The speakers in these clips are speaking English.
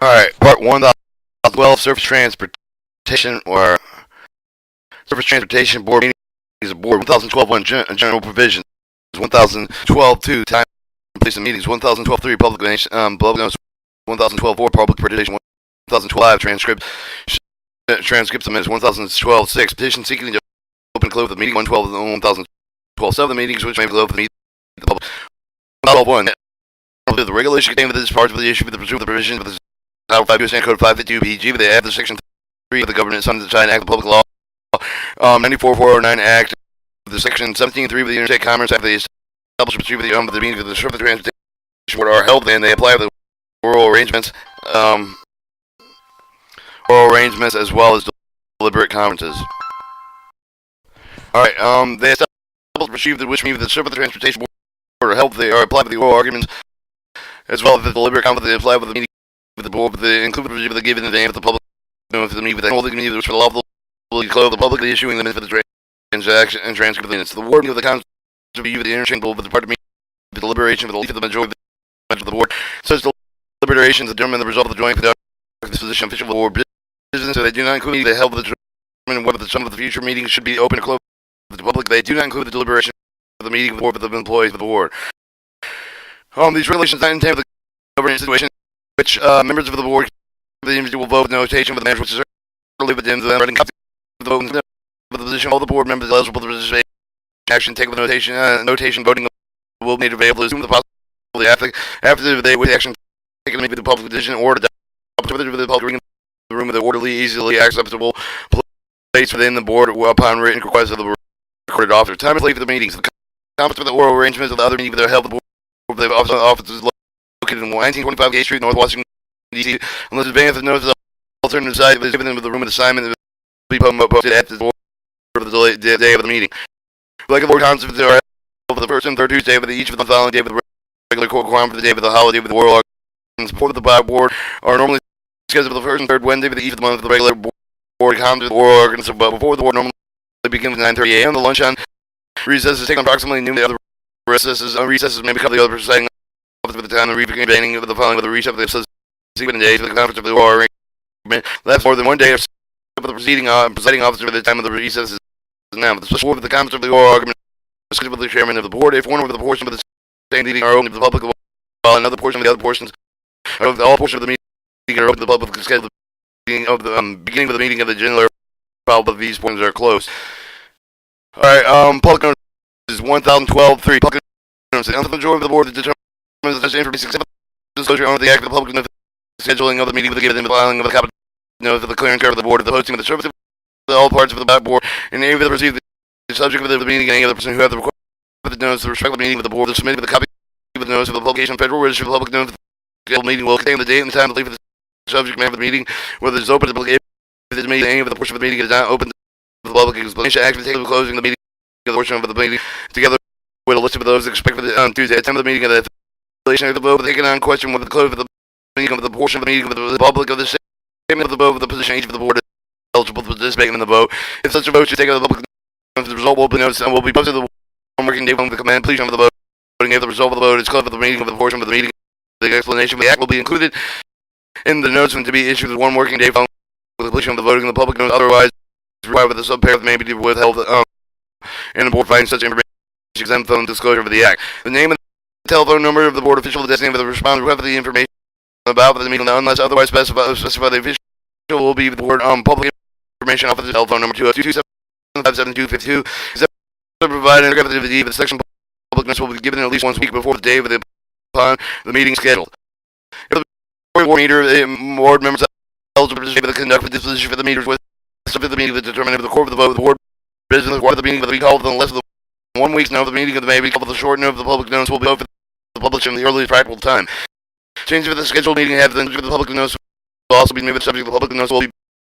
Alright, part 1012, Surface Transportation, or Surface Transportation Board meeting is a board. 1012 1, general provisions. 1012 2, time and place of meetings. 1012 3, public notice. 1012 4, public participation. 1012 5, transcripts of minutes. 1012 6, petition seeking to open and close the meeting. 1012 7, meetings which may close the meeting. The public. 1012 1, the regulation contained within this part of the issue with the provision of the Title 5 U.S. Code 552 PG, but they add the Section 3 of the Government Under the China Act of Public Law 94409 Act, the Section 17.3 of the Interstate Commerce Act. They establish the meaning of the Surface Transportation Board are held, and they apply the oral arrangements as well as deliberate conferences. Alright, they establish the procedure which means the Surface Transportation Board are held, they are applied with the oral arguments as well as the deliberate conference. They apply with the meeting with the board, but they include the procedure that given in advance of the public notice of the meeting with the whole committee which will lawfully close the publicly issuing the minutes for the transaction and transcript of the minutes. The wording of the conference will be the interchangeable with the part of meeting, the deliberation of the majority of the members of the board. Such deliberations determine the result of the joint disposition official of the board business, so they do not include the help of the determine whether the sum of the future meetings should be open or closed to the public. They do not include the deliberation of the meeting of the board with the employees of the board. These regulations are intended for the governance situation which members of the board, the individual vote with notation with the manager, which is certainly within the writing copy of the vote of the position. All the board members eligible to participate action take with notation voting will be made available as soon as possible after they with action taken to make the public decision or to adopt the public in the room with the orderly, easily accessible place within the board upon written request of the recorded officer. Time is late for the meetings. The conference for the oral arrangements of the other meetings that are held the board of the offices located in 1925 Gate Street, North Washington, D.C. Unless advance notice of alternative site is given them with the room of assignment, it will be posted at the board of the day of the meeting. Like the board conferences are held for the first and third Tuesday of each of the following day of the regular court quorum for the day of the holiday with the oral arguments before the board are normally scheduled for the first and third Wednesday of each of the month of the regular board conference. The oral arguments before the board normally begin at 9:30 a.m. The lunch on recess is taken approximately noon. The other recesses may become the other presiding officer for the time of the reconvening of the following with the recess of the subsequent days for the conference of the oral argument. Left more than one day of the presiding officer at the time of the recess is now. The special board of the conference of the oral argument is scheduled with the chairman of the board. If one of the portions of the same meeting are open to the public, while another portion of the other portions of all portions of the meeting are open to the public, scheduled beginning of the meeting of the general followed of these portions are closed. Alright, public notice is 1012 3. Public notice. The majority of the board determines such information except the disclosure under the act of the public notice, scheduling of the meeting with the given the filing of the copy notice of the clearing care of the board of the posting of the service of all parts of the board, and any of the received the subject of the meeting, and any other person who have the request of the notice of the respective meeting with the board is submitted with a copy of the notice of the publication of Federal Register of Public Notice. The meeting will contain the date and the time of the subject matter of the meeting, whether it is open to the public. If this meeting, any of the portion of the meeting is not open to the public, explanation act taken of closing the meeting of the portion of the meeting, together with a list of those expected on Tuesday at the time of the meeting of the affiliation of the vote taken on question with the close of the meeting of the portion of the meeting of the public of the statement of the vote of the position each of the board is eligible to participate in the vote. If such a vote should take of the public, the result will be noticed and will be posted the one working day from the completion of the vote. If the result of the vote is closed of the meeting of the portion of the meeting, the explanation of the act will be included in the notice to be issued with one working day following the completion of the voting. The public notice otherwise required with the subparagraph may be withheld and the board finding such information exempt from disclosure of the act. The name and the telephone number of the board official, the designated for the respondent who have the information about the meeting unless otherwise specified the official will be the board public information officer telephone number 202-275-7252 is provided in the section public notice will be given at least once a week before the day of upon the meeting scheduled. If the board meter board members eligible to participate in the conduct of disposition for the meters with subject to the meeting that determine if the court of the vote of the board business require the meeting of the called within less than 1 week's notice of the meeting of the may be called the short notice of the public notice will be open to the public in the earliest practical time. Change of the scheduled meeting have then the public notice will also be made with the subject of the public notice will be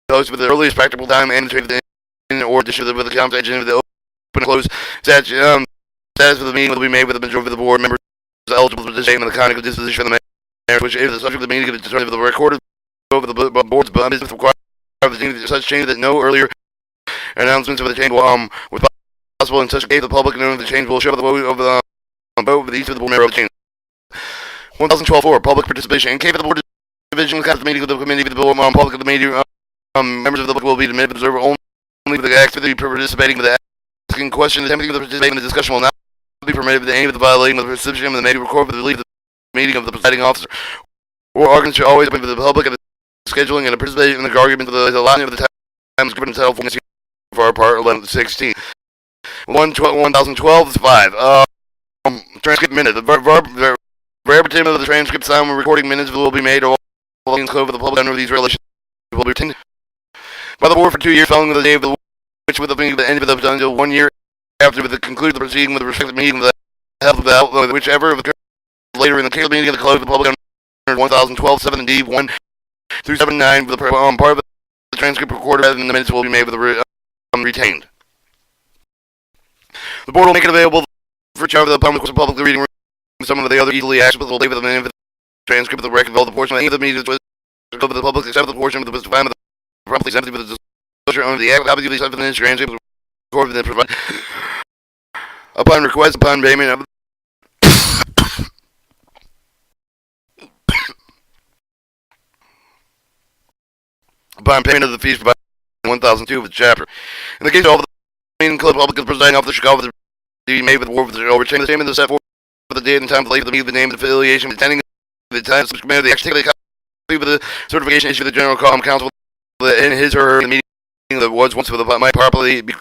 posted with the earliest practical time and traded in or distributed with the compensation of the open and closed status of the meeting will be made with the majority of the board members eligible to participate in the conduct of disposition of the matter, which if the subject of the meeting is determined of the recorded of the board's business require such change that no earlier announcements of the change will with possible in such a case the public knowing the change will show the vote of the vote with each of the board members of the change. 1012 4 public participation. In case of the board division of the meeting of the committee of the bill public of the meeting. Members of the public will be admitted observer only for the activity participating with the asking questions. Attempting to participate in the discussion will not be permitted with any of the violating of the reception of the meeting record for the leave of the meeting of the presiding officer. Or arguments should always be for the public of the scheduling and participating in the argument of the allotment of the times given to telephone for our part 11-16. 1012 is 5. Transcript minute. The verbatim of the transcript sound and recording minutes will be made all over the public under these relations will be retained by the board for 2 years following the day of the which with the end of the until 1 year after the conclusion of the proceeding with the respective meeting of the health of the outlaw, whichever of the later in the case meeting of the close of the public under 1012 7D 1 through 79 for the part of the transcript recorded rather than the minutes will be made with the retained. The board will make it available for charge of the public reading room. Some of the other easily accessible data of the transcript of the record of all the portion of any of the meetings was over the public except the portion of the time of the promptly exempted with the disclosure under the act. Copy of these evidence transcript recorded and provided upon request upon payment of upon payment of the fees provided in 1002 of the chapter. In the case of all the meeting club public is presiding officer shall be made with the word will retain the statement of the set forth for the date and time of the meeting of the name of the affiliation attending the time subcommittee of the activity copy of the certification issued to the general counsel in his or her meeting that was once for the might properly be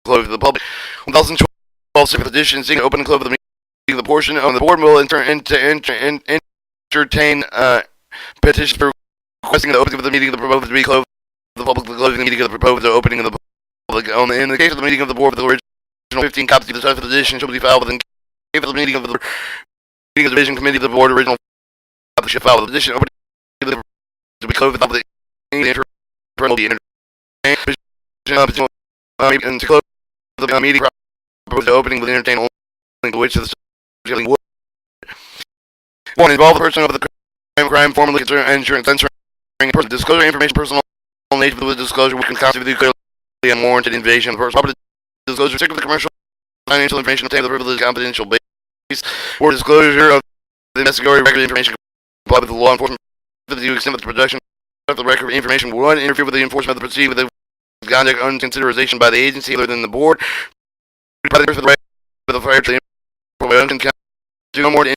closed to the public. 1012 6th edition seeking open and close of the meeting. The portion of the board will entertain petitions for requesting the opening of the meeting of the proposed to be closed the public, the closing the meeting of the proposed opening of the public. In the case of the meeting of the board with the original 15 copies of the 7th edition shall be filed within the meeting of the meeting of the division committee of the board original copies shall file with the edition opening to be closed the internal be and to close the meeting proposed opening with entertain only to which the subject would. 1. Involve the person of the crime formally concerned insurance censoring person disclosure information personal nature of the disclosure which can constitute clearly unwarranted invasion of personal property disclosure particularly commercial financial information obtained with the privileged confidential base or disclosure of the investigatory record information complied with the law enforcement to the extent of the production of the record information will interfere with the enforcement of the proceeding with the conduct under consideration by the agency other than the board by the right of the fire to do no more to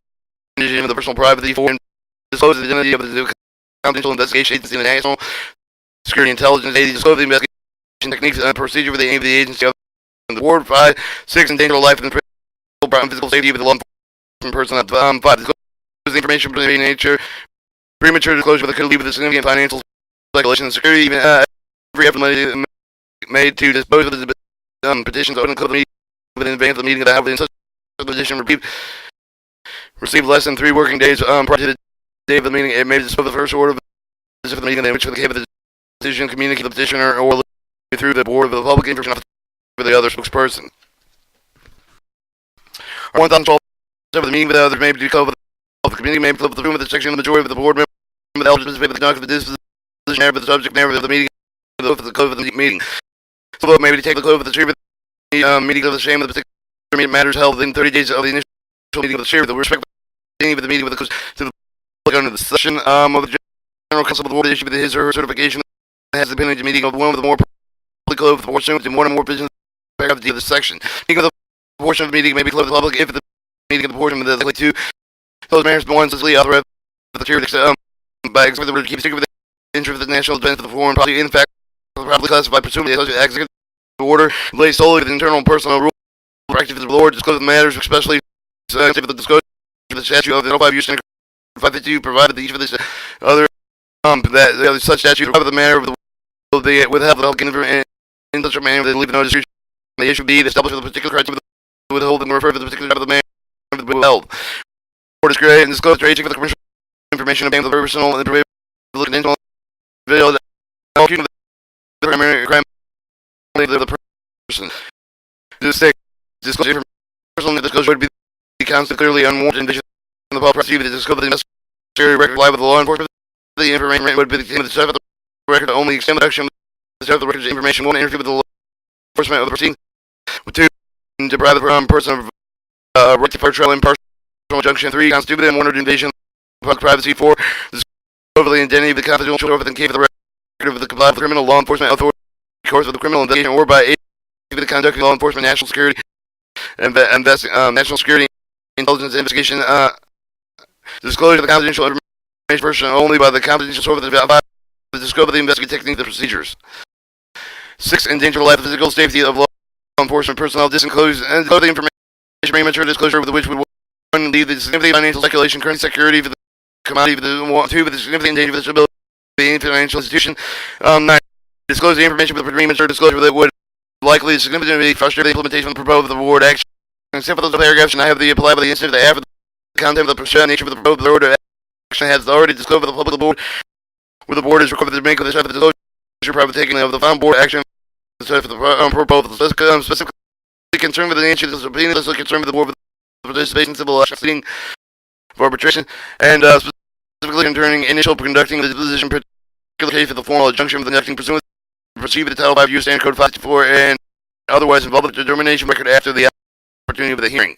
invasion of the personal privacy for and disclose the identity of the confidential investigation agency and the national security intelligence agency disclose the investigation techniques and procedure for the aim of the agency of the board. 5. 6. Endanger life and physical safety of the law enforcement personnel. 5. Disclose the information of nature premature disclosure that could lead with a significant financial speculation and security even every effort made to dispose of the petitions open and close within advance of the meeting that have in such a petition received less than 3 working days prior to the day of the meeting. It may dispose of the first order of the meeting in which for the case of the decision communicate the petitioner or through the board of the public information for the other spokesperson. 1012 of the meeting with the others may be closed. The committee may close the room with the section of the majority of the board member with the eligible participate with the conduct of the disposition area of the subject matter of the meeting the close of the meeting. So vote may be to take the close of the chair of the meeting of the same of the particular matters held within 30 days of the initial meeting of the chair with respect to the meeting with the close to the public under the session of the general counsel of the board issue with his or her certification that has the opinion of the meeting of one with the more public close of the board in one or more business paragraphs of the section. Meeting of the portion of the meeting may be closed to the public if the meeting of the portion of the likely to those matters one such authorized the chair by expecting the keep secret with the interest of the national defense of the foreign policy in fact probably classified pursuant to the executive order relates solely to the internal and personal rule practice of the Lord disclose the matters especially if the disclosure of the statute of the 05 use 552 provided that each of this other that such statute provided the manner of the will be withheld the public in such a manner that leave no distribution the issue be established with a particular criteria of withhold and refer to the particular type of the manner of the withheld. Board is created and disclosed to for the commercial information obtained with the personal and the confidential video the primary crime of the person. This state disclosure personal disclosure would be constantly clearly unwarranted invasion of the public prosecutor to disclose the necessary record live with the law enforcement. The information would be the set of the record to only extend the action of the set of the record's information won't interfere with the law enforcement of the proceeding. 2. Deprive the person of right to fair trial and impartial injunction. 3. Constitute and warranted invasion of public privacy. 4. over the identity of the confidential over the cave of the record of the compliant criminal law enforcement authority, course of the criminal investigation, or by aid of the conduct of law enforcement, national security, national security intelligence investigation, disclosure of the confidential information only by the confidential source of the scope of the investigative technique, the procedures. 6. Endanger the life, physical safety of law enforcement personnel. This includes the information premature disclosure with which we one leave the significant financial speculation, current security for the commodity of the 2. With the significant danger of the stability of the financial institution. 9. Disclose the information with premature disclosure that would likely significantly frustrate the implementation of the proposed award action. Except for those paragraphs, and I have the apply by the instance of the half of the content of the nature of the proposed order action has already disclosed to the public board, where the board is required to make with the disclosure private taking of the found board action for the proposal specifically concerned with the nature of the opinion, concerned with the board with the participation in civil action proceeding for arbitration, and specifically concerning initial conducting the disposition particular case for the formal injunction of the conducting pursuant to proceed with the Title 5 U Standard Code 554 and otherwise involved with the determination record after the opportunity of the hearing.